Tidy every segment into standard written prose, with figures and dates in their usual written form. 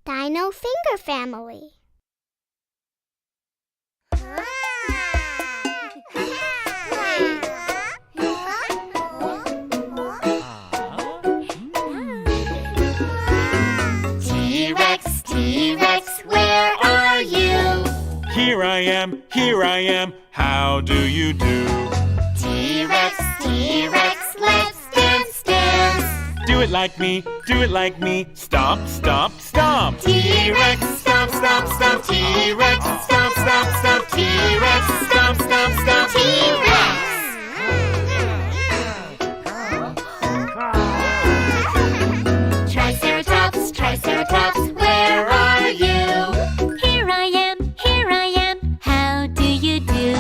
Dino Finger Family. T-Rex, T-Rex, where are you? Here I am, how do you do? T-Rex, T-Rex, let's dance, dance. Do it like me, stomp, stomp, stomp. T-Rex, stomp, stomp, stomp. T-Rex, stomp, stomp, stomp. T-Rex, stomp, stomp, stomp. T-Rex. Triceratops, Triceratops, where are you? Here I am, how do you do?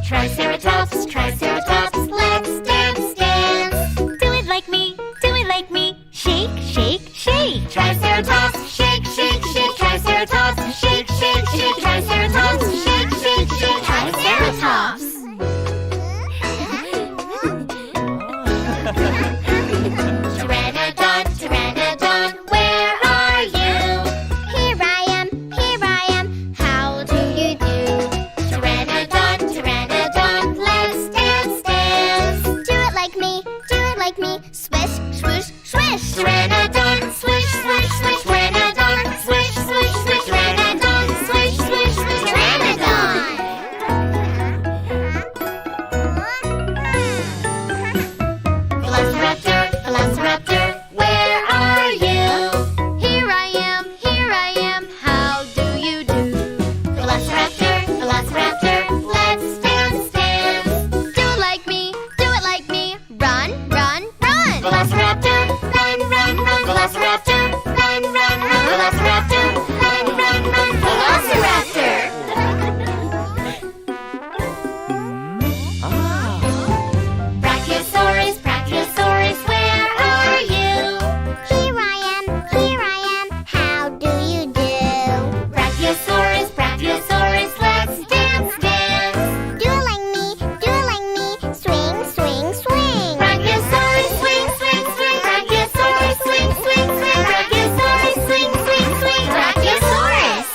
Triceratops, Triceratops, let's dance, dance. Do it like me, shake, shake, shake. Triceratops, shake, shake, shake. Triceratops, shake, shake, shake. Triceratops, shake, shake, shake. Triceratops. Pteranodon, Pteranodon, where are you? Here I am, how do you do? Pteranodon, Pteranodon, let's dance, dance. Do it like me, swish, swoosh, swish. Pteranodon, swish, swish, swish. Pteranodon, swish, swish, swish. Pteranodon, swish, swish, swish. Pteranodon. Velociraptor, Velociraptor, where are you? Here I am, how do you do? Velociraptor, Velociraptor, let's dance, dance. Do it like me, run, run, run. Velociraptor, run, run, run. Velociraptor, run, run, run. Velociraptor, run, run, run. Velociraptor. Brachiosaurus, Brachiosaurus, where are you? Here I am, how do you do? Brachiosaurus, Brachiosaurus, let's dance, dance. Do it like me, swing, swing, swing. Brachiosaurus, swing, swing, swing. Brachiosaurus, swing, swing, swing. Brachiosaurus, swing, swing, swing. Brachiosaurus.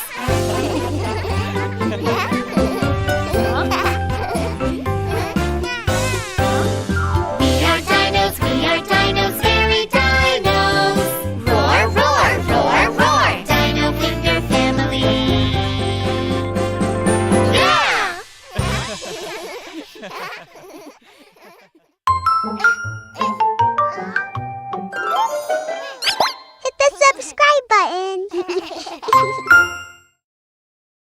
We are dinos, very dinos. Roar, roar, roar, roar. Dino Finger Family. Yeah! Hit the subscribe button.